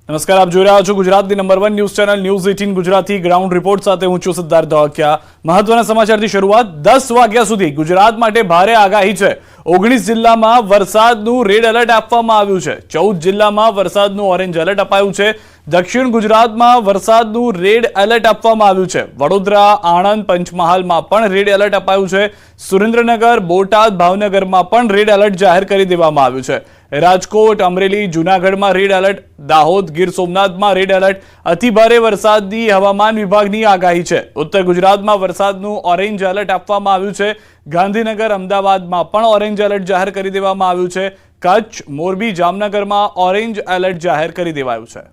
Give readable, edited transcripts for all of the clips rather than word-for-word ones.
નમસ્કાર, આપ જોઈ રહ્યા છો ગુજરાતની number 1 news channel news 18 Gujarati ground report સાથે હું છું સિદ્ધાર્થ ધોળકિયા। મહત્વના સમાચારથી શરૂઆત। 10 વાગ્યા સુધી ગુજરાત માટે ભારે આગાહી છે। 19 જિલ્લામાં વરસાદનું રેડ એલર્ટ આપવામાં આવ્યું છે। 14 જિલ્લામાં વરસાદનું ઓરેન્જ એલર્ટ અપાયું છે। દક્ષિણ ગુજરાતમાં વરસાદનું રેડ એલર્ટ આપવામાં આવ્યું છે। વડોદરા, આણંદ, પંચમહાલમાં પણ રેડ એલર્ટ અપાયું છે। સુરેન્દ્રનગર, બોટાદ, ભાવનગરમાં પણ રેડ એલર્ટ જાહેર કરી દેવામાં આવ્યું છે। રાજકોટ, અમરેલી, જૂનાગઢમાં રેડ એલર્ટ, દાહોદ, ગીર સોમનાથમાં રેડ એલર્ટ, અતિભારે વરસાદની હવામાન વિભાગની આગાહી છે। ઉત્તર ગુજરાતમાં વરસાદનું ઓરેન્જ એલર્ટ આપવામાં આવ્યું છે। ગાંધીનગર, અમદાવાદમાં પણ ઓરેન્જ એલર્ટ જાહેર કરી દેવામાં આવ્યું છે। કચ્છ, મોરબી, જામનગરમાં ઓરેન્જ એલર્ટ જાહેર કરી દેવાયું છે।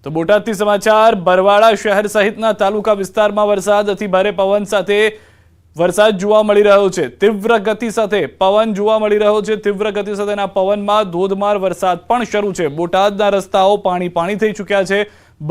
તો બોટાદથી સમાચાર। બરવાળા શહેર સહિતના તાલુકા વિસ્તારમાં વરસાદ, અતિભારે પવન સાથે વરસાદ જોવા મળી રહ્યો છે। તીવ્ર ગતિ સાથે પવન જોવા મળી રહ્યો છે। તીવ્ર ગતિ સાથેના પવનમાં ધોધમાર વરસાદ પણ શરૂ છે। બોટાદના રસ્તાઓ પાણી થઈ ચૂક્યા છે।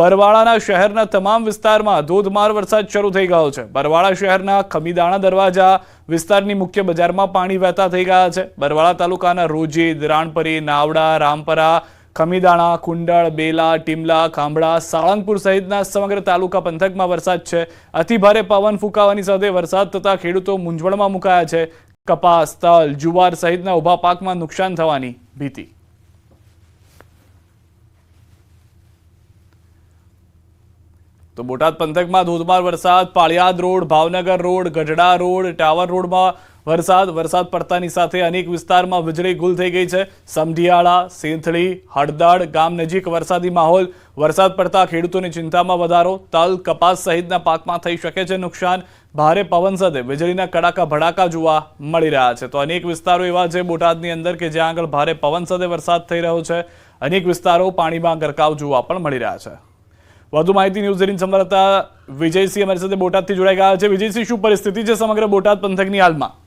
બરવાળાના શહેરના તમામ વિસ્તારમાં ધોધમાર વરસાદ શરૂ થઈ ગયો છે। બરવાળા શહેરના ખમીદાણા દરવાજા વિસ્તારની મુખ્ય બજારમાં પાણી વહેતા થઈ ગયા છે। બરવાળા તાલુકાના રોજીદ, રાણપરી, નાવડા, રામપરા, ખમીદાણા, કુંડળ, બેલા, ટીમલા, ખાંભળા, સાળંગપુર સહિતના સમગ્ર તાલુકા પંથકમાં વરસાદ છે। અતિભારે પવન ફૂંકાવાની સાથે વરસાદ થતા ખેડૂતો મૂંઝવણમાં મુકાયા છે। કપાસ, તલ, જુવાર સહિતના ઊભા પાકમાં નુકસાન થવાની ભીતિ। તો બોટાદ પંથકમાં ધોધમાર વરસાદ। Paliyad road, Bhavnagar road, Gadhada road, tower રોડમાં વરસાદ પડતાની સાથે અનેક વિસ્તારમાં વીજળી ગુલ થઈ ગઈ છે। સમઢિયાળા, સેંથળી, હળદડ ગામ નજીક વરસાદી માહોલ। વરસાદ પડતા ખેડૂતોની ચિંતામાં વધારો। તલ, કપાસ સહિતના પાકમાં થઈ શકે છે નુકસાન। ભારે પવન સાથે વીજળીના કડાકા ભડાકા જોવા મળી રહ્યા છે। તો અનેક વિસ્તારો એવા છે બોટાદની અંદર કે જ્યાં આગળ ભારે પવન સાથે વરસાદ થઈ રહ્યો છે। અનેક વિસ્તારો પાણીમાં ગરકાવ જોવા પણ મળી રહ્યા છે। વધુ માહિતી ન્યૂઝ 18 સંવાદદાતા વિજયસિંહ અમારી સાથે બોટાદથી જોડાઈ ગયા છે। વિજયસિંહ, શું પરિસ્થિતિ છે સમગ્ર બોટાદ પંથકની હાલમાં?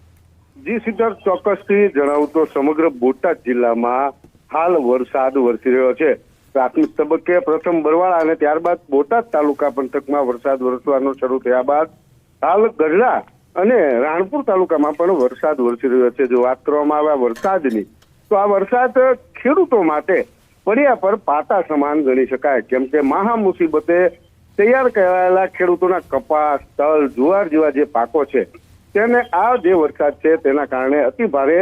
જી સિદ્ધાર્થ, ચોક્કસથી જણાવું તો સમગ્ર બોટાદ જિલ્લામાં હાલ વરસાદ વરસી રહ્યો છે। પ્રાથમિક તબક્કે પ્રથમ બરવાળા અને ત્યારબાદ બોટાદ તાલુકા પંથકમાં વરસાદ વરસવાનો શરૂ થયા બાદ હાલ ગઢડા અને રાણપુર તાલુકામાં પણ વરસાદ વરસી રહ્યો છે। જો વાત કરવામાં આવે વરસાદની, તો આ વરસાદ ખેડૂતો માટે પડ્યા પર પાટા સમાન ગણી શકાય, કેમ કે મહા મુસીબતે તૈયાર કરાયેલા ખેડૂતોના કપાસ, તલ, જુવાર જેવા જે પાકો છે તેને આ જે વરસાદ છે તેના કારણે અતિ ભારે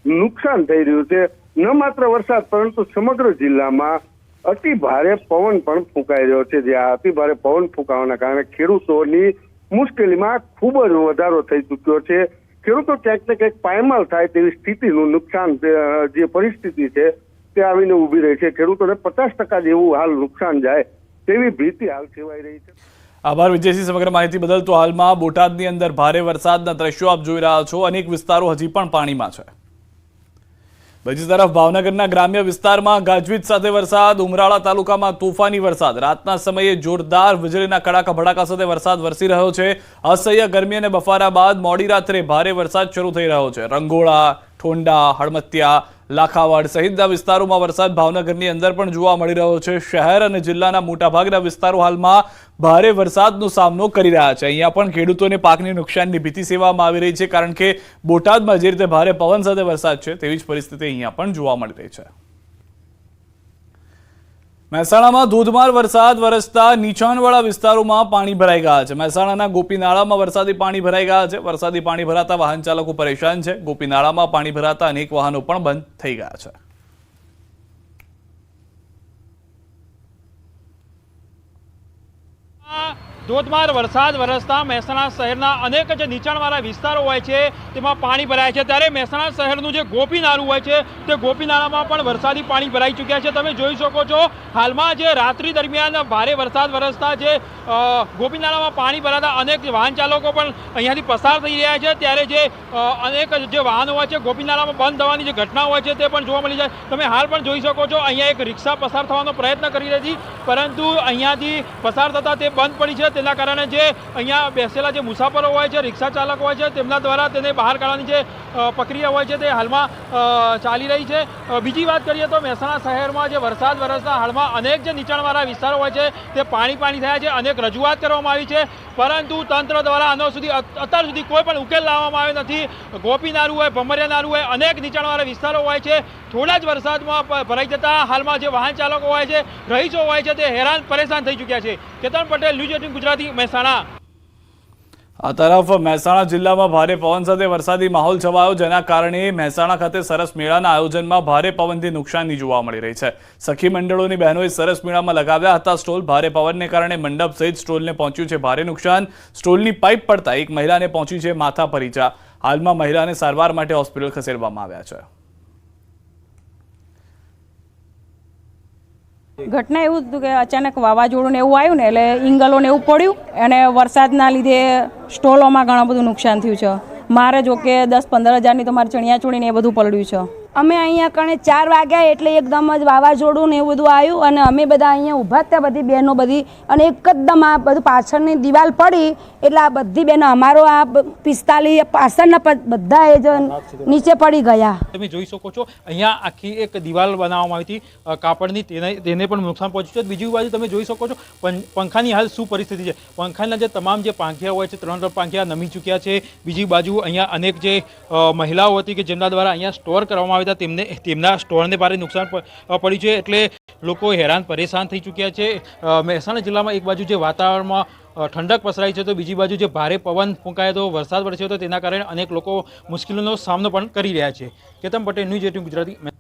નુકસાન થઈ રહ્યું છે। ન માત્ર વરસાદ પરંતુ સમગ્ર જિલ્લામાં અતિ ભારે પવન પણ ફૂંકાઈ રહ્યો છે। જે આ અતિ ભારે પવન ફૂંકાવાના કારણે ખેડૂતોની મુશ્કેલીમાં ખૂબ જ વધારો થઈ ચૂક્યો છે। ખેડૂતો ક્યાંક ને ક્યાંક પાયમાલ થાય તેવી સ્થિતિનું નુકસાન જે પરિસ્થિતિ છે તે આવીને ઉભી રહી છે। ખેડૂતોને 50% જેવું હાલ નુકસાન જાય તેવી ભીતિ હાલ સેવાઈ રહી છે। આભાર વિજયસિંહ સમગ્ર માહિતી બદલ। તો હાલમાં બોટાદની અંદર ભારે વરસાદના દ્રશ્યો આપ જોઈ રહ્યા છો। અનેક વિસ્તારો હજી પણ પાણીમાં છે। બીજી તરફ ભાવનગરના ગ્રામ્ય વિસ્તારમાં ગાજવીજ સાથે વરસાદ। ઉમરાળા તાલુકામાં તોફાની વરસાદ। રાતના સમયે જોરદાર વીજળીના કડાકા ભડાકા સાથે વરસાદ વરસી રહ્યો છે। અસહ્ય ગરમી અને બફારા બાદ મોડી રાત્રે ભારે વરસાદ શરૂ થઈ રહ્યો છે। રંગોળા, ઠોંડા, હળમતિયા, લાખાવાડ સહિતના વિસ્તારોમાં વરસાદ ભાવનગરની અંદર પણ જોવા મળી રહ્યો છે। શહેર અને જિલ્લાના મોટાભાગના વિસ્તારો હાલમાં ભારે વરસાદનો સામનો કરી રહ્યા છે। અહીંયા પણ ખેડૂતોને પાકની નુકસાનની ભીતિ સેવામાં આવી રહી છે, કારણ કે બોટાદમાં જે રીતે ભારે પવન સાથે વરસાદ છે તેવી જ પરિસ્થિતિ અહીંયા પણ જોવા મળી રહી છે। મહેસાણામાં ધોધમાર વરસાદ વરસતા નીચાણવાળા વિસ્તારોમાં પાણી ભરાઈ ગયા છે। મહેસાણાના ગોપીનાળામાં વરસાદી પાણી ભરાઈ ગયા છે। વરસાદી પાણી ભરાતા વાહન ચાલકો પરેશાન છે। ગોપીનાળામાં પાણી ભરાતા અનેક વાહનો પણ બંધ થઈ ગયા છે। ધોધમાર વરસાદ વરસતા મહેસાણા શહેરના અનેક જે નીચાણવાળા વિસ્તારો હોય છે તેમાં પાણી ભરાય છે। ત્યારે મહેસાણા શહેરનું જે ગોપીનાળું હોય છે તે ગોપીનાળામાં પણ વરસાદી પાણી ભરાઈ ચૂક્યા છે। તમે જોઈ શકો છો હાલમાં જે રાત્રિ દરમિયાન ભારે વરસાદ વરસતા જે ગોપીનાળામાં પાણી ભરાતા અનેક વાહન ચાલકો પણ અહીંયાથી પસાર થઈ રહ્યા છે। ત્યારે જે અનેક જે વાહનો હોય છે ગોપીનાળામાં બંધ થવાની જે ઘટના હોય છે તે પણ જોવા મળી જાય। તમે હાલ પણ જોઈ શકો છો અહીંયા એક રિક્ષા પસાર થવાનો પ્રયત્ન કરી રહી હતી, પરંતુ અહીંયાથી પસાર થતા તે બંધ પડી છે। તેના કારણે જે અહીંયા બેસેલા જે મુસાફરો હોય છે, રિક્ષા ચાલકો હોય છે, તેમના દ્વારા તેને બહાર કાઢવાની જે પ્રક્રિયા હોય છે તે હાલમાં ચાલી રહી છે. બીજી વાત કરીએ તો મહેસાણા શહેરમાં જે વરસાદ વરસતા હાલમાં અનેક જે નીચાણવાળા વિસ્તારો હોય છે તે પાણી થયા છે. અનેક રજૂઆત કરવામાં આવી છે, પરંતુ તંત્ર દ્વારા અત્યાર સુધી કોઈ પણ ઉકેલ લાવવામાં આવ્યો નથી. ગોપી નારું હોય, ભમરિયા નારું હોય, અનેક નીચાણવાળા વિસ્તારો હોય છે. થોડા જ વરસાદમાં ભરાઈ જતા હાલમાં જે વાહન ચાલકો હોય છે, રહીશો હોય છે, તે હેરાન પરેશાન થઈ ચૂક્યા છે. કેતન પટેલ, ન્યૂઝ 18 ગુજરાતી, મહેસાણા. આ તરફ મહેસાણા જિલ્લામાં ભારે પવન સાથે વરસાદી માહોલ છવાયો, જેના કારણે મહેસાણા ખાતે સરસ મેળાના આયોજનમાં ભારે પવનથી નુકસાની જોવા મળી રહી છે. સખી મંડળોની બહેનોએ સરસ મેળામાં લગાવ્યા હતા સ્ટોલ. ભારે પવનને કારણે મંડપ સહિત સ્ટોલને પહોંચ્યું છે ભારે નુકસાન. સ્ટોલની પાઇપ પડતા એક મહિલાને પહોંચી છે માથા પર ઈજા. હાલમાં મહિલાને સારવાર માટે હોસ્પિટલ ખસેડવામાં આવ્યા છે. ઘટના એવું હતું કે અચાનક વાવાઝોડું ને એવું આવ્યું ને એટલે ઈંગલો ને એવું પડ્યું અને વરસાદના લીધે સ્ટોલોમાં ઘણું બધું નુકસાન થયું છે. મારે જો કે 10-15 હજારની તો મારે ચણિયાચોળી ને એ બધું પડ્યું છે. અમે અહીંયા કણે 4 વાગ્યા એટલે એકદમ જ વાવાઝોડું ને એવું બધું આવ્યું અને અમે બધા અહીંયા ઊભા હતા, બધી બહેનો બધી, અને એકદમ આ બધું પાછળની દિવાલ પડી એટલે આ બધી બહેનો અમારો આ 45 પાછળના બધા એ જ નીચે પડી ગયા. તમે જોઈ શકો છો અહીંયા આખી એક દિવાલ બનાવવામાં આવી હતી કાપડની, તેને પણ નુકસાન પહોંચ્યું છે. બીજી બાજુ તમે જોઈ શકો છો પંખાની હાલ શું પરિસ્થિતિ છે. પંખાના જે તમામ જે પાંખિયા હોય છે, 3 પાંખિયા નમી ચૂક્યા છે. બીજી બાજુ અહીંયા અનેક જે મહિલાઓ હતી કે જેમના દ્વારા અહીંયા સ્ટોર કરવામાં આવ્યા હતા, તેમના સ્ટોરને ભારે નુકસાન પડ્યું છે. એટલે લોકો હેરાન પરેશાન થઈ ચૂક્યા છે. મહેસાણા જિલ્લામાં એક બાજુ જે વાતાવરણમાં ઠંડક પસરાઈ છે, તો બીજી બાજુ જે ભારે પવન ફૂંકાયો હતો, વરસાદ વરસ્યો હતો, તેના કારણે અનેક લોકો મુશ્કેલીનો સામનો પણ કરી રહ્યા છે. કેતન પટેલ, ન્યૂઝ 18 ગુજરાતી.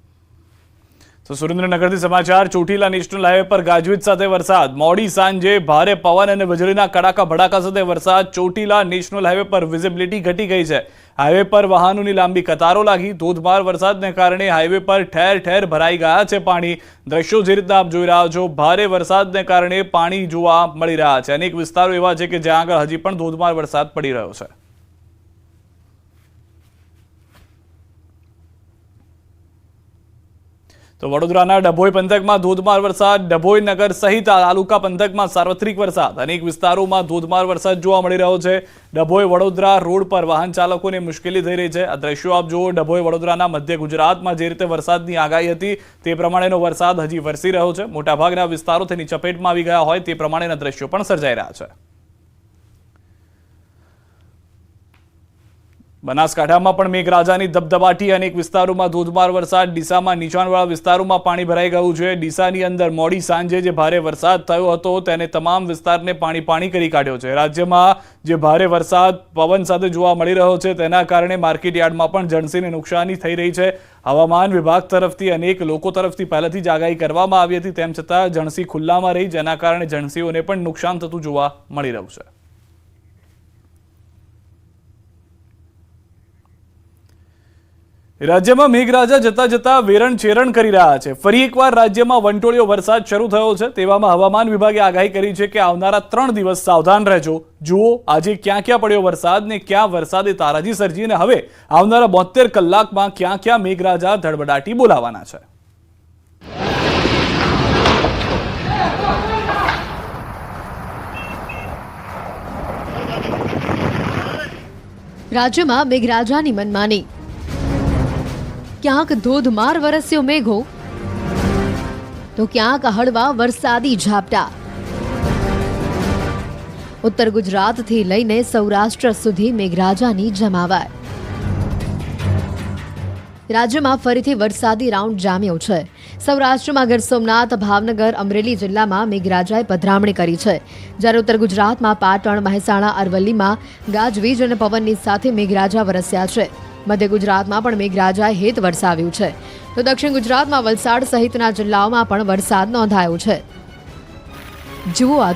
તો સુરેન્દ્રનગરથી સમાચાર. ચોટીલા નેશનલ હાઈવે પર ગાજવીજ સાથે વરસાદ. મોડી સાંજે ભારે પવન અને વીજળીના કડાકા ભડાકા સાથે વરસાદ. ચોટીલા નેશનલ હાઈવે પર વિઝિબિલિટી ઘટી ગઈ છે. હાઈવે પર વાહનોની લાંબી કતારો લાગી. ધોધમાર વરસાદને કારણે હાઈવે પર ઠેર ઠેર ભરાઈ ગયા છે પાણી. દ્રશ્યો જે રીતના આપ જોઈ રહ્યા છો, ભારે વરસાદને કારણે પાણી જોવા મળી રહ્યા છે. અનેક વિસ્તારો એવા છે કે જ્યાં આગળ હજી પણ ધોધમાર વરસાદ પડી રહ્યો છે. તો વડોદરાના ડભોઈ પંથકમાં ધોધમાર વરસાદ. ડભોઈ નગર સહિત તાલુકા પંથકમાં સાર્વત્રિક વરસાદ. અનેક વિસ્તારોમાં ધોધમાર વરસાદ જોવા મળી રહ્યો છે. ડભોઈ વડોદરા રોડ પર વાહન ચાલકોને મુશ્કેલી થઈ રહી છે. આ દ્રશ્યો આપ જુઓ. ડભોઈ વડોદરાના મધ્ય ગુજરાતમાં જે રીતે વરસાદની આગાહી હતી તે પ્રમાણેનો વરસાદ હજી વરસી રહ્યો છે. મોટાભાગના વિસ્તારો તેની ચપેટમાં આવી ગયા હોય તે પ્રમાણેના દ્રશ્યો પણ સર્જાઈ રહ્યા છે. બનાસકાંઠામાં પણ મેઘરાજાની ધબધબાટી. અનેક વિસ્તારોમાં ધોધમાર વરસાદ. ડીસામાં નીચાણવાળા વિસ્તારોમાં પાણી ભરાઈ ગયું છે. ડીસાની અંદર મોડી સાંજે જે ભારે વરસાદ થયો હતો તેને તમામ વિસ્તારને પાણી કરી કાઢ્યો છે. રાજ્યમાં જે ભારે વરસાદ પવન સાથે જોવા મળી રહ્યો છે તેના કારણે માર્કેટ યાર્ડમાં પણ જણસીને નુકસાની થઈ રહી છે. હવામાન વિભાગ તરફથી અનેક લોકો તરફથી પહેલાથી જ આગાહી કરવામાં આવી હતી, તેમ છતાં જણસી ખુલ્લામાં રહી, જેના કારણે જણસીઓને પણ નુકસાન થતું જોવા મળી રહ્યું છે. રાજ્યમાં મેઘરાજા જતા જતા વેરણ ચેરણ કરી રહ્યા છે. ફરી એકવાર રાજ્યમાં વંટોળિયો વરસાદ શરૂ થયો છે. તેવામાં હવામાન વિભાગે આગાહી કરી છે કે આવનારા 3 દિવસ સાવધાન રહેજો. જુઓ આજે ક્યાં ક્યાં પડ્યો વરસાદ ને ક્યાં વરસાદે તારાજી સર્જી, અને હવે આવનારા 72 કલાકમાં ક્યાં ક્યાં મેઘરાજા ધડબડાટી બોલાવાના છે. રાજ્યમાં મેઘરાજાની મનમાની. ક્યાંક ધોધમાર વરસ્યો મેઘો તો ક્યાંક હળવા વરસાદી ઝાપટા. ઉત્તર ગુજરાતથી લઈને સૌરાષ્ટ્ર સુધી મેઘરાજાની જમાવટ. રાજ્યમાં ફરીથી વરસાદી રાઉન્ડ જામ્યો છે. સૌરાષ્ટ્રમાં ગીર સોમનાથ, ભાવનગર, અમરેલી જિલ્લામાં મેઘરાજાએ પધરામણી કરી છે, જ્યારે ઉત્તર ગુજરાતમાં પાટણ, મહેસાણા, અરવલ્લીમાં ગાજવીજ અને પવનની સાથે મેઘરાજા વરસ્યા છે. મધ્ય ગુજરાતમાં પણ મેઘરાજાએ હેત વરસાવ્યું છે, તો દક્ષિણ ગુજરાતમાં વલસાડ સહિતના જિલ્લાઓમાં પણ વરસાદ નોંધાયો છે. જુઓ આ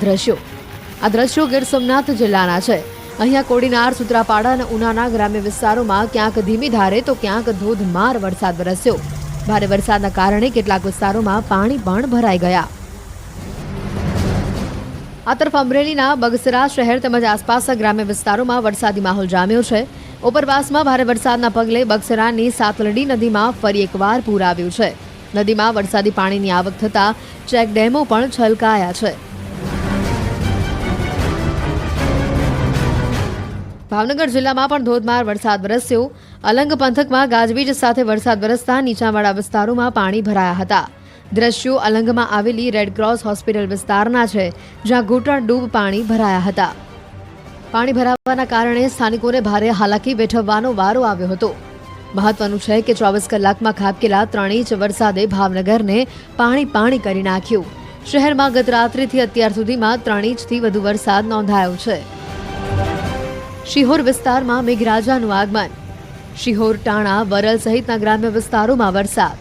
દ્રશ્યો ગીર સોમનાથ જિલ્લાના છે. અહીંયા કોડીનાર, સૂત્રાપાડા અને ઉનાના ગ્રામ્ય વિસ્તારોમાં ક્યાંક ધીમી ધારે તો ક્યાંક ધોધમાર વરસાદ વરસ્યો. ભારે વરસાદના કારણે કેટલાક વિસ્તારોમાં પાણી પણ ભરાઈ ગયા. આ તરફ અમરેલીના બગસરા શહેર તેમજ આસપાસના ગ્રામ્ય વિસ્તારોમાં વરસાદી માહોલ જામ્યો છે. ઉપરવાસમાં ભારે વરસાદના પગલે બગસરાની સાતલડી નદીમાં ફરી એકવાર પૂર આવ્યું છે. નદીમાં વરસાદી પાણીની આવક થતાં ચેક ડેમો પણ છલકાયા છે. ભાવનગર જિલ્લામાં પણ ધોધમાર વરસાદ વરસ્યો. અલંગ પંથકમાં ગાજવીજ સાથે વરસાદ વરસતા નીચાણવાળા વિસ્તારોમાં પાણી ભરાયા હતા. દ્રશ્યો અલંગમાં આવેલી રેડક્રોસ હોસ્પિટલ વિસ્તારના છે, જ્યાં ઘૂંટણ ડૂબ પાણી ભરાયા હતા. પાણી ભરાવાના કારણે સ્થાનિકોને ભારે હાલાકી વેઠવવાનો વારો આવ્યો હતો. મહત્વનું છે કે 24 કલાકમાં ખાબકેલા 3 ઇંચ વરસાદે ભાવનગરને પાણી કરી નાખ્યું. શહેરમાં ગત રાત્રિથી અત્યાર સુધીમાં 3 ઇંચથી વધુ વરસાદ નોંધાયો છે. શિહોર વિસ્તારમાં મેઘરાજાનું આગમન. શિહોર, ટાણા, વરલ સહિતના ગ્રામ્ય વિસ્તારોમાં વરસાદ.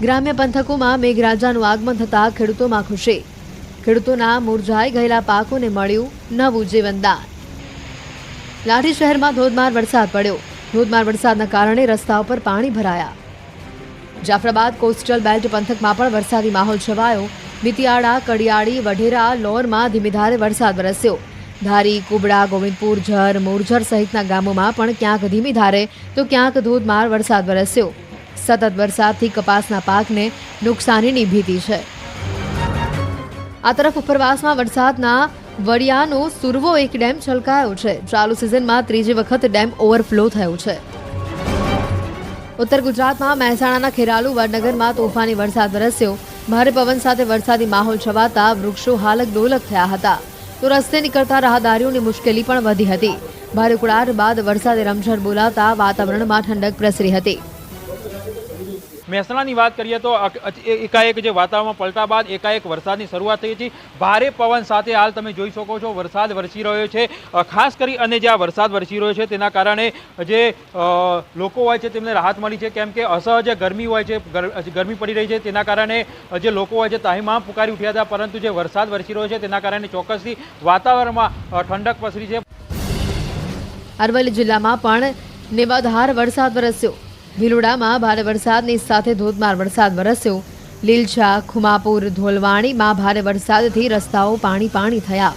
ગ્રામ્ય પંથકોમાં મેઘરાજાનું આગમન થતાં ખેડૂતોમાં ખુશી. ખેડૂતોના મુરઝાઈ ગયેલા પાકોને મળ્યું નવું જીવનદાન. લાઠી શહેરમાં ધોધમાર વરસાદ પડ્યો. ધોધમાર વરસાદના કારણે રસ્તાઓ પર પાણી ભરાયા. જાફરાબાદ કોસ્ટલ બેલ્ટ પંથકમાં પણ વરસાદી માહોલ છવાયો. મિતિયાળા, કડિયાળી, વઢેરા, લોરમાં ધીમી ધારે વરસાદ વરસ્યો. ધારી, કુબડા, ગોવિંદપુર, ઝર, મોરઝર સહિતના ગામોમાં પણ ક્યાંક ધીમી ધારે તો ક્યાંક ધોધમાર વરસાદ વરસ્યો. સતત વરસાદથી કપાસના પાકને નુકસાનીની ભીતિ છે. આ તરફ ઉપરવાસમાં વરસાદના વડિયાનો સુરવો એક ડેમ છલકાયો છે. ચાલુ સિઝનમાં ત્રીજી વખત ડેમ ઓવરફ્લો થયો છે. ઉત્તર ગુજરાતમાં મહેસાણાના ખેરાલુ વડનગરમાં તોફાની વરસાદ વરસ્યો. ભારે પવન સાથે વરસાદી માહોલ છવાતા વૃક્ષો હાલક ડોલક થયા હતા, તો રસ્તે નીકળતા રાહદારીઓની મુશ્કેલી પણ વધી હતી. ભારે ઉકળાટ બાદ વરસાદે રમઝટ બોલાવતા વાતાવરણમાં ઠંડક પ્રસરી હતી. મહેસાણાની વાત કરીએ તો એકાએક જે વાતાવરણમાં પલટા બાદ એકાએક વરસાદની શરૂઆત થઈ હતી. ભારે પવન સાથે હાલ તમે જોઈ શકો છો વરસાદ વરસી રહ્યો છે. ખાસ કરી અને જે આ વરસાદ વરસી રહ્યો છે તેના કારણે જે લોકો હોય છે તેમને રાહત મળી છે, કેમ કે અસહ્ય ગરમી હોય છે, ગરમી પડી રહી છે, તેના કારણે જે લોકો હોય છે તાહીમામ પુકારી ઉઠ્યા હતા. પરંતુ જે વરસાદ વરસી રહ્યો છે તેના કારણે ચોક્કસથી વાતાવરણમાં ઠંડક પ્રસરી છે. અરવલ્લી જિલ્લામાં પણ નેવાધાર વરસાદ વરસ્યો. ભીલોડામાં ભારે વરસાદની સાથે ધોધમાર વરસાદ વરસ્યો. લીલછા, ખુમાપુર, ધોલવાણીમાં ભારે વરસાદથી રસ્તાઓ પાણી થયા.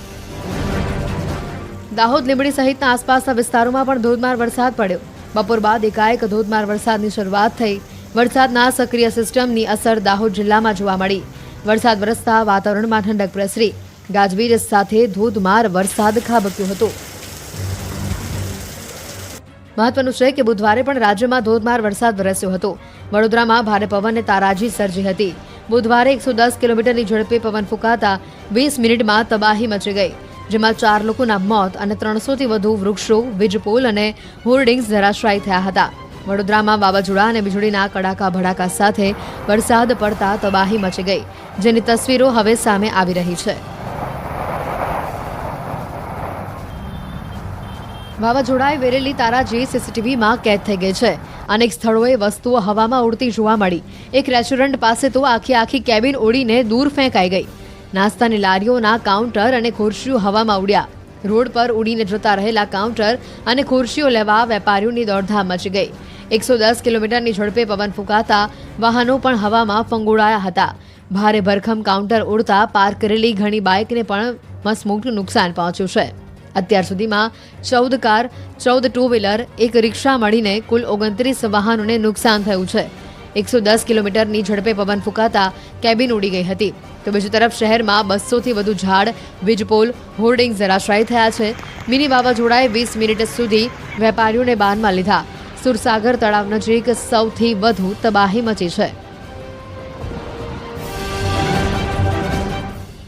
દાહોદ, લીંબડી સહિતના આસપાસના વિસ્તારોમાં પણ ધોધમાર વરસાદ પડ્યો. બપોર બાદ એકાએક ધોધમાર વરસાદની શરૂઆત થઈ. વરસાદના સક્રિય સિસ્ટમની અસર દાહોદ જિલ્લામાં જોવા મળી. વરસાદ વરસતા વાતાવરણમાં ઠંડક પ્રસરી. ગાજવીજ સાથે ધોધમાર વરસાદ ખાબક્યો હતો. મહત્વનું છે કે બુધવારે પણ રાજ્યમાં ધોધમાર વરસાદ વરસ્યો હતો. વડોદરામાં ભારે પવને તારાજી સર્જી હતી. બુધવારે 110 કિલોમીટરની ઝડપે પવન ફૂંકાતા 20 મિનિટમાં તબાહી મચી ગઈ, જેમાં 4 લોકોના મોત અને 300થી વધુ વૃક્ષો, વીજપોલ અને હોર્ડિંગ્સ ધરાશાયી થયા હતા. વડોદરામાં વાવાઝોડા અને વીજળીના કડાકા ભડાકા સાથે વરસાદ પડતા તબાહી મચી ગઈ, જેની તસવીરો હવે સામે આવી રહી છે. વાવાઝોડાએ વેરેલી તારાજી સીસીટીવીમાં કેદ થઈ ગઈ છે. અનેક સ્થળોએ વસ્તુઓ હવામાં ઉડતી જોવા મળી. એક રેસ્ટોરન્ટ પાસે તો આખી કેબિન ઉડીને દૂર ફેંકાઈ ગઈ. નાસ્તાની લારીઓના કાઉન્ટર અને ખુરશીઓ હવામાં ઉડ્યા. રોડ પર ઉડીને જતા રહેલા કાઉન્ટર અને ખુરશીઓ લેવા વેપારીઓની દોડધામ મચી ગઈ. 110 કિલોમીટરની ઝડપે પવન ફૂંકાતા વાહનો પણ હવામાં ફંગોળાયા હતા. ભારે ભરખમ કાઉન્ટર ઉડતા પાર્ક કરેલી ઘણી બાઇકને પણ મસમોટું નુકસાન પહોંચ્યું છે. અત્યાર સુધીમાં 14 કાર, 14 ટુ વ્હીલર, એક રિક્ષા મળીને કુલ 29 વાહનોને નુકસાન થયું છે. 110 કિલોમીટરની ઝડપે પવન ફૂંકાતા કેબિન ઉડી ગઈ હતી. તો બીજી તરફ શહેરમાં 200થી વધુ ઝાડ, વીજપોલ, હોર્ડિંગ્સ ધરાશાયી થયા છે. મિની વાવાઝોડાએ 20 મિનિટ સુધી વેપારીઓને બાનમાં લીધા. સુરસાગર તળાવ નજીક સૌથી વધુ તબાહી મચી છે.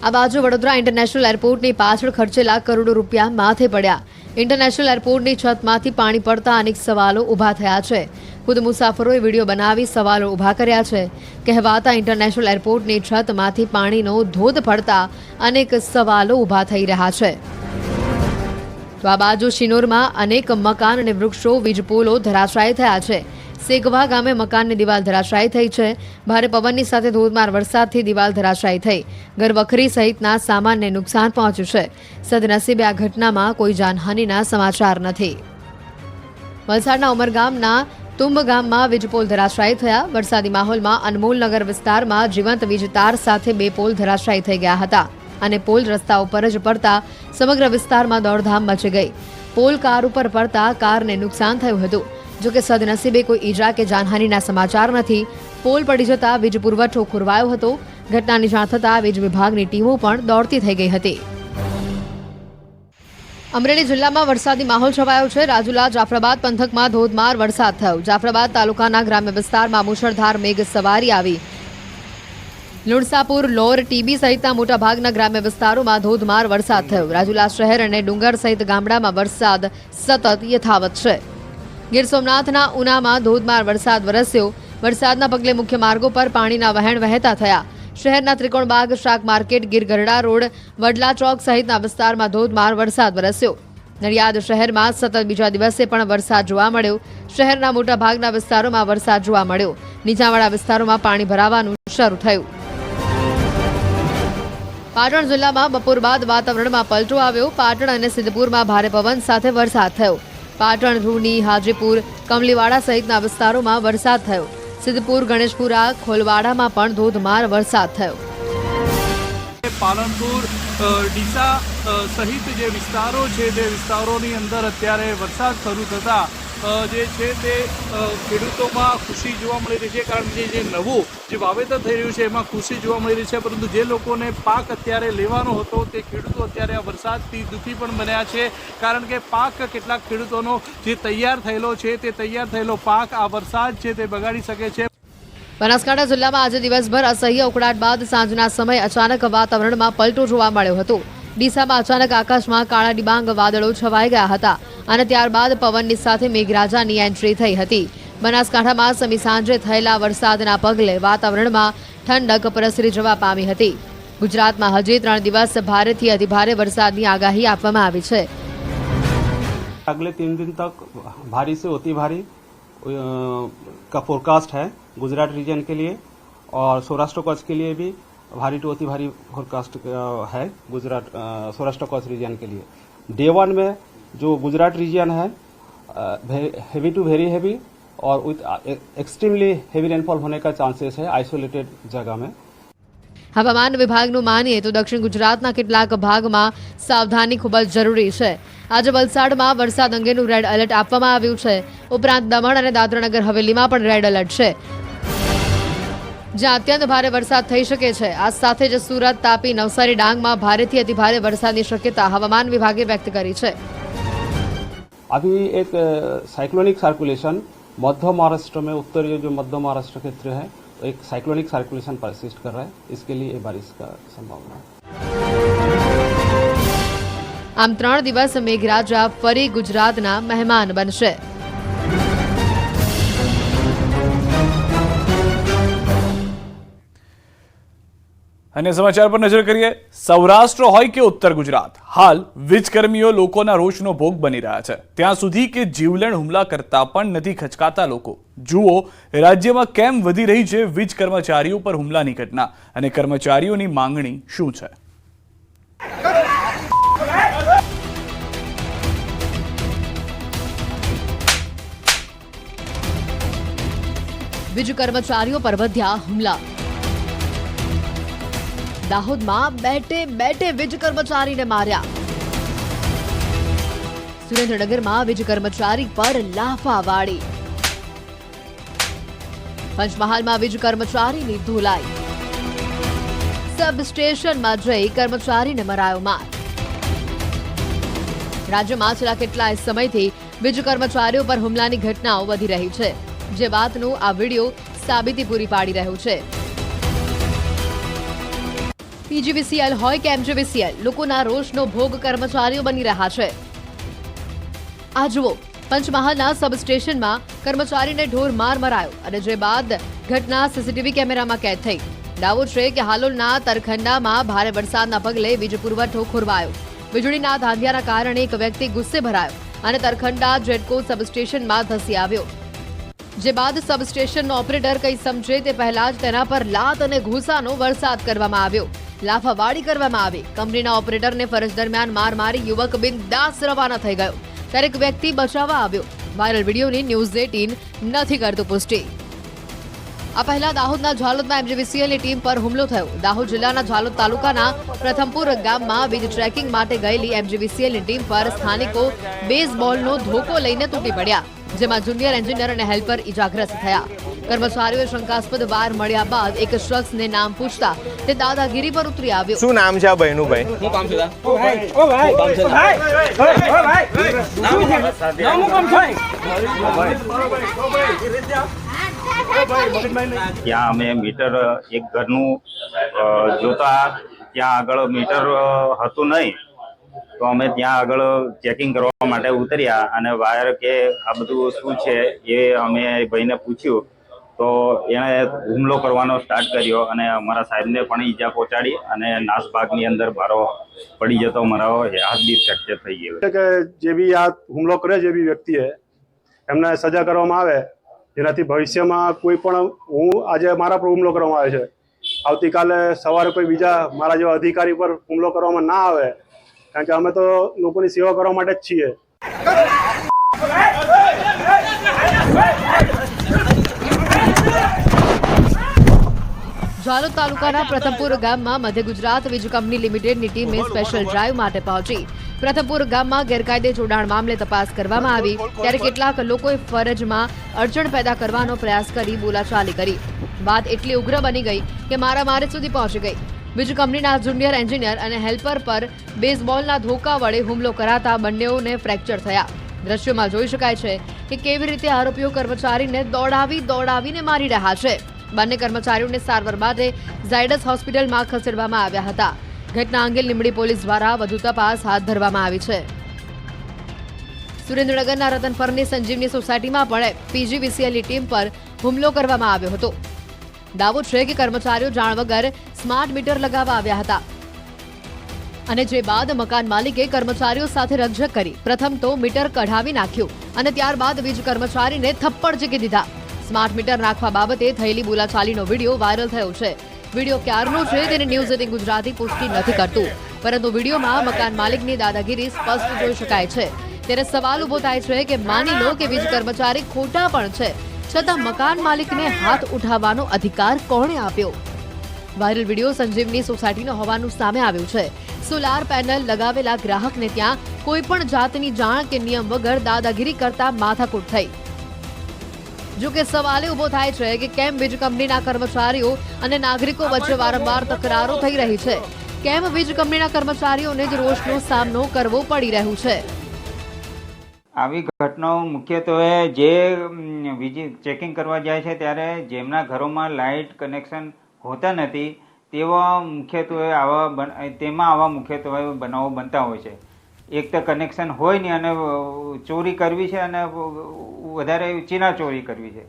આ બાજુ વડોદરા ઇન્ટરનેશનલ એરપોર્ટની પાછળ ખર્ચેલા કરોડો રૂપિયા માથે પડ્યા. ઇન્ટરનેશનલ એરપોર્ટની છતમાંથી પાણી પડતા અનેક સવાલો ઊભા થયા છે. ખુદ મુસાફરોએ વિડીયો બનાવી સવાલો ઊભા કર્યા છે. કહેવાતા ઇન્ટરનેશનલ એરપોર્ટની છતમાંથી પાણીનો ધોધ પડતા અનેક સવાલો ઊભા થઈ રહ્યા છે. તો આ બાજુ શિનોરમાં અનેક મકાન અને વૃક્ષો, વીજપોલો ધરાશાયી થયા છે. સેગવા ગામે મકાનની દિવાલ ધરાશાયી થઈ છે. ભારે પવનની સાથે ધોધમાર વરસાદથી દિવાલ ધરાશાયી થઈ. ઘરવખરી સહિતના સામાનને નુકસાન પહોંચ્યું છે. સદનસીબે આ ઘટનામાં કોઈ જાનહાનિના સમાચાર નથી. વલસાડના ઉમરગામના તુંબ ગામમાં વીજપોલ ધરાશાયી થયા. વરસાદી માહોલમાં અનમોલનગર વિસ્તારમાં જીવંત વીજ તાર સાથે 2 પોલ ધરાશાયી થઈ ગયા હતા અને પોલ રસ્તા ઉપર જ પડતા સમગ્ર વિસ્તારમાં દોડધામ મચી ગઈ. પોલ કાર ઉપર પડતા કારને નુકસાન થયું હતું. જોકે સદનસીબે કોઈ ઈજા કે જાનહાનિના સમાચાર નથી. પોલ પડી જતા વીજ પુરવઠો ખોરવાયો હતો. ઘટનાની જાણ થતાં વીજ વિભાગની ટીમો પણ દોડતી થઈ ગઈ હતી. અમરેલી જિલ્લામાં વરસાદી માહોલ છવાયો છે. રાજુલા જાફરાબાદ પંથકમાં ધોધમાર વરસાદ થયો. જાફરાબાદ તાલુકાના ગ્રામ્ય વિસ્તારમાં મુશળધાર મેઘ સવારી આવી. લુણસાપુર, લોર, ટીબી સહિતના મોટાભાગના ગ્રામ્ય વિસ્તારોમાં ધોધમાર વરસાદ થયો. રાજુલા શહેર અને ડુંગર સહિત ગામડામાં વરસાદ સતત યથાવત છે. ગીર સોમનાથના ઉનામાં ધોધમાર વરસાદ વરસ્યો. વરસાદના પગલે મુખ્ય માર્ગો પર પાણીના વહેણ વહેતા થયા. શહેરના ત્રિકોણબાગ, શાક માર્કેટ, ગીર ગરડા રોડ, વડલા ચોક સહિતના વિસ્તારમાં ધોધમાર વરસાદ વરસ્યો. નડિયાદ શહેરમાં સતત બીજા દિવસે પણ વરસાદ જોવા મળ્યો. શહેરના મોટાભાગના વિસ્તારોમાં વરસાદ જોવા મળ્યો. નીચાણવાળા વિસ્તારોમાં પાણી ભરાવાનું શરૂ થયું. પાટણ જિલ્લામાં બપોર બાદ વાતાવરણમાં પલટો આવ્યો. પાટણ અને સિદ્ધપુરમાં ભારે પવન સાથે વરસાદ થયો. પાટણ, રૂની, હાજીપુર, કમલીવાડા સહિતના વિસ્તારોમાં વરસાદ થયો. સિદ્ધપુર, ગણેશપુરા, ખોલવાડામાં પણ ધોધમાર વરસાદ થયો. પાલનપુર, ડીસા સહિત જે વિસ્તારો છે તે વિસ્તારોની અંદર અત્યારે વરસાદ શરૂ થતાં જે છે તે ખેડૂતોમાં ખુશી જોવા મળી રહી છે. કારણ કે જે નવું જે વાવેતર થઈ રહ્યું છે એમાં ખુશી જોવા મળી રહી છે. પરંતુ જે લોકોને પાક અત્યારે લેવાનો હતો તે ખેડૂતો અત્યારે આ વરસાદથી દુઃખી પણ બન્યા છે. કારણ કે પાક કેટલાક ખેડૂતોનો જે તૈયાર થયેલો છે તે તૈયાર થયેલો પાક આ વરસાદ છે તે બગાડી શકે છે. બનાસકાંઠા જિલ્લામાં આજે દિવસભર અસહ્ય ઉકળાટ બાદ સાંજના સમયે અચાનક વાતાવરણમાં પલટો જોવા મળ્યો હતો. ડીસામાં અચાનક આકાશમાં કાળા ડિબાંગ વાદળો છવાઈ ગયા હતા અને ત્યારબાદ પવનની સાથે મેઘરાજાની એન્ટ્રી થઈ હતી. બનાસકાંઠામાં સમી સાંજે થયેલા વરસાદના પગલે વાતાવરણમાં ઠંડક પ્રસરી જવા પામી હતી. ગુજરાતમાં હજી 3 દિવસ ભારેથી અતિભારે વરસાદની આગાહી આપવામાં આવી છે. अगले 3 दिन तक भारी से अति भारी का फोरकास्ट है गुजरात रीजन के लिए और सौराष्ट्र कच्छ के लिए भी भारी टू अति भारी फोरकास्ट है गुजरात सौराष्ट्र कच्छ रीजन के लिए. डे 1 में जो गुजरात रीजन है हेवी टू वेरी हेवी और विथ एक्सट्रीमली हेवी रेनफॉल होने का चांसेस है आइसोलेटेड जगह में. હવામાન વિભાગનું માનીએ તો દક્ષિણ ગુજરાતના કેટલાક ભાગમાં સાવધાની ખૂબ જ જરૂરી છે. આજે વલસાડમાં વરસાદ અંગેનું રેડ એલર્ટ આપવામાં આવ્યું છે. ઉપરાંત દમણ અને દાદરાનગર હવેલીમાં પણ રેડ એલર્ટ છે, જ્યાં અત્યંત ભારે વરસાદ થઈ શકે છે. આ સાથે જ સુરત, તાપી, નવસારી, ડાંગમાં ભારેથી અતિભારે વરસાદની શક્યતા હવામાન વિભાગે વ્યક્ત કરી છે. अभी एक साइक्लोनिक सर्कुलेशन मध्य महाराष्ट्र में उत्तरीय जो मध्य महाराष्ट्र क्षेत्र है एक साइक्लोनिक सर्कुलेशन परसिस्ट कर रहा है. इसके लिए बारिश का संभावना है. આમ 3 દિવસ મેઘરાજા ફરી ગુજરાતના મહેમાન બનશે. અન્ય સમાચાર પર નજર કરીએ. સૌરાષ્ટ્ર હોય કે ઉત્તર ગુજરાત, હાલ વીજકર્મીઓ લોકોના રોષનો ભોગ બની રહ્યા છે. ત્યાં સુધી કે જીવલેણ હુમલા કરતા પણ નથી ખચકાતા લોકો. જુઓ રાજ્યમાં કેમ વધી રહી છે વીજ કર્મચારીઓ પર હુમલાની ઘટના અને કર્મચારીઓની માંગણી શું છે. વીજ કર્મચારીઓ પર વધ્યા હુમલા. દાહોદમાં બેટે વીજ કર્મચારીને માર્યા. સુરેન્દ્રનગરમાં વીજ કર્મચારી પર લાફાવાળી. પંચમહાલમાં વીજ કર્મચારીની ધોલાઈ. સબસ્ટેશનમાં જઈ કર્મચારીને મરાયો માર. રાજ્યમાં છેલ્લા કેટલાય સમયથી વીજ કર્મચારીઓ પર હુમલાની ઘટનાઓ વધી રહી છે, જે વાતનું આ વિડીયો સાબિતી પૂરી પાડી રહ્યો છે. પીજીવીસીએલ હોય કે એમજીવીસીએલ, લોકોના રોષનો ભોગ કર્મચારીઓ બની રહ્યા છે. આ જુઓ, પંચમહાલના સબસ્ટેશનમાં કર્મચારીને ઢોર માર મરાયો અને જે બાદ ઘટના સીસીટીવી કેમેરામાં કેદ થઈ. દાવો છે કે હાલોલના તરખંડામાં ભારે વરસાદના પગલે વીજ પુરવઠો ખોરવાયો. વીજળીના ધાંધિયાના કારણે એક વ્યક્તિ ગુસ્સે ભરાયો અને તરખંડા જેડકો સબસ્ટેશનમાં ધસી આવ્યો. જે બાદ સબસ્ટેશનનો ઓપરેટર કંઈ સમજે તે પહેલા જ તેના પર લાત અને ઘૂસાનો વરસાદ કરવામાં આવ્યો. લાફાવાળી કરવામાં આવી. કંપનીના ઓપરેટરને ફરજ દરમિયાન માર મારી યુવક બિંદાસ રવાના થઈ ગયો. દરેક વ્યક્તિ બચાવવા આવ્યો. વાયરલ વિડીયોની ન્યૂઝ 18 નથી કરતું પુષ્ટિ. આ પહેલા દાહોદના ઝાલોદમાં એમજીવીસીએલની ટીમ પર હુમલો થયો. દાહોદ જિલ્લાના ઝાલોદ તાલુકાના પ્રથમપુર ગામમાં વીજ ટ્રેકિંગ માટે ગયેલી એમજીવીસીએલની ટીમ પર સ્થાનિકો બેઝબોલનો ધોકો લઈને તૂટી પડ્યા, જેમાં જુનિયર એન્જિનિયર અને હેલ્પર ઇજાગ્રસ્ત થયા. કર્મચારીઓએ શંકાસ્પદ વાર મળ્યા બાદ એક શખ્સને નામ પૂછતા તે દાદાગીરી પર ઉતરી આવ્યો. શું નામ છે આ ભાઈનું ભાઈ? ત્યાં અમે મીટર એક ઘરનું જોતા ત્યાં આગળ મીટર હતું નહીં, તો અમે ત્યાં આગળ ચેકિંગ કરવા માટે ઉતર્યા અને વાયર કે આ બધું શું છે એ અમે ભાઈને પૂછ્યું તો એણે હુમલો કરવાનો સ્ટાર્ટ કર્યો અને અમારા સાહેબને પણ ઈજા પહોંચાડી અને નાસભાગની અંદર મારો પડી જતો મારો હાથ બી ફ્રેક્ચર થઈ ગયો. કે જે બી આ હુમલો કરે જે બી વ્યક્તિએ એમને સજા કરવામાં આવે, જેનાથી ભવિષ્યમાં કોઈ પણ હું આજે મારા પર હુમલો કરવામાં આવે છે, આવતીકાલે સવારે કોઈ બીજા મારા જેવા અધિકારી પર હુમલો કરવામાં ના આવે, કારણ કે અમે તો લોકોની સેવા કરવા માટે જ છીએ. ઝાલોદ તાલુકાના પ્રથમપુર ગામમાં મધ્ય ગુજરાત વીજ કંપની લિમિટેડની ટીમે સ્પેશિયલ ડ્રાઈવ માટે પહોંચી પ્રથમપુર ગામમાં ગેરકાયદે જોડાણ મામલે તપાસ કરવામાં આવી, ત્યારે કેટલાક લોકોએ ફરજમાં અડચણ પેદા કરવાનો પ્રયાસ કરી બોલાચાલી કરી. વાત એટલી ઉગ્ર બની ગઈ કે મારામારી સુધી પહોંચી ગઈ. વીજ કંપનીના જુનિયર એન્જિનિયર અને હેલ્પર પર બેઝબોલના ધોકા વડે હુમલો કરાતા બંનેઓને ફ્રેક્ચર થયા. દ્રશ્યોમાં જોઈ શકાય છે કે કેવી રીતે આરોપીઓ કર્મચારીને દોડાવીને મારી રહ્યા છે. બંને કર્મચારીઓને સારવાર માટે ઝાયડસ હોસ્પિટલમાં ખસેડવામાં આવ્યા હતા. ઘટના અંગે લીંબડી પોલીસ દ્વારા વધુ તપાસ હાથ ધરવામાં આવી છે. સુરેન્દ્રનગરના રતનપરની સંજીવની સોસાયટીમાં પણ પીજીવીસીએલની ટીમ પર હુમલો કરવામાં આવ્યો હતો. દાવો છે કે કર્મચારીઓ જાણ વગર સ્માર્ટ મીટર લગાવવા આવ્યા હતા અને જે બાદ મકાન માલિકે કર્મચારીઓ સાથે રકઝક કરી પ્રથમ તો મીટર કઢાવી નાખ્યું અને ત્યારબાદ વીજ કર્મચારીને થપ્પડ ઝીકી દીધા. સ્માર્ટ મીટર નાખવા બાબતે થયેલી બોલાચાલીનો વિડીયો વાયરલ થયો છે. વિડીયો ક્યારનો છે તેને ન્યૂઝ 18 ગુજરાતી પુષ્ટિ નથી કરતું, પરંતુ વિડીયોમાં મકાન માલિકની દાદાગીરી સ્પષ્ટ જોઈ શકાય છે. ત્યારે સવાલ ઉભો થાય છે કે માની લો કે વીજ કર્મચારી ખોટા પણ છે, છતાં મકાન માલિકને હાથ ઉઠાવવાનો અધિકાર કોણે આપ્યો? વાયરલ વિડીયો સંજીવની સોસાયટીનો હોવાનું સામે આવ્યું છે. સોલાર પેનલ લગાવેલા ગ્રાહકને ત્યાં કોઈ પણ જાતની જાણ કે નિયમ વગર દાદાગીરી કરતા માથાકૂટ થઈ. જો કે સવાલ ઉભો થાય છે કે કેમ વીજ કંપનીના કર્મચારીઓ અને નાગરિકો વચ્ચે વારંવાર તકરારો થઈ રહી છે? કેમ વીજ કંપનીના કર્મચારીઓને જ રોષનો સામનો કરવો પડી રહ્યું છે? આવી ઘટનાઓ મુખ્યત્વે જે વીજ ચેકિંગ કરવા જાય છે ત્યારે જેમના ઘરોમાં લાઇટ કનેક્શન હોતા નથી તેવા મુખ્યત્વે આવા મુખ્યત્વે બનાવો બનતા હોય છે. એક તો કનેક્શન હોય નહીં અને ચોરી કરવી છે અને વધારે ચીના ચોરી કરવી છે.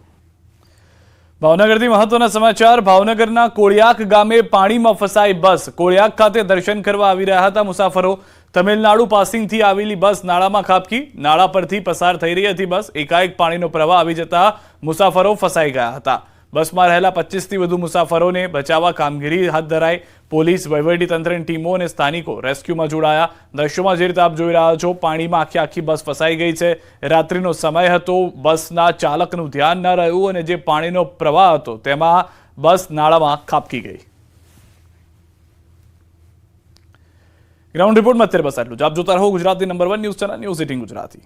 ભાવનગરથી મહત્વના સમાચાર. ભાવનગરના કોળિયાક ગામે પાણીમાં ફસાઈ બસ. કોળિયાક ખાતે દર્શન કરવા આવી રહ્યા હતા મુસાફરો. તમિલનાડુ પાસિંગથી આવેલી બસ નાળામાં ખાબકી. નાળા પરથી પસાર થઈ રહી હતી બસ. એકાએક પાણીનો પ્રવાહ આવી જતા મુસાફરો ફસાઈ ગયા હતા. બસમાં રહેલા 25થી વધુ મુસાફરોને બચાવવા કામગીરી હાથ ધરાઈ. પોલીસ, વહીવટીતંત્રની ટીમો અને સ્થાનિકો રેસ્ક્યુમાં જોડાયા. દ્રશ્યોમાં જે રીતે આપ જોઈ રહ્યા છો, પાણીમાં આખી બસ ફસાઈ ગઈ છે. રાત્રિનો સમય હતો, બસના ચાલકનું ધ્યાન ન રહ્યું અને જે પાણીનો પ્રવાહ હતો તેમાં બસ નાળામાં ખાબકી ગઈ. ગ્રાઉન્ડ રિપોર્ટમાં અત્યારે બસ આટલું જ. આપ જોતા રહો ગુજરાતની number 1 news channel news 18 Gujarati.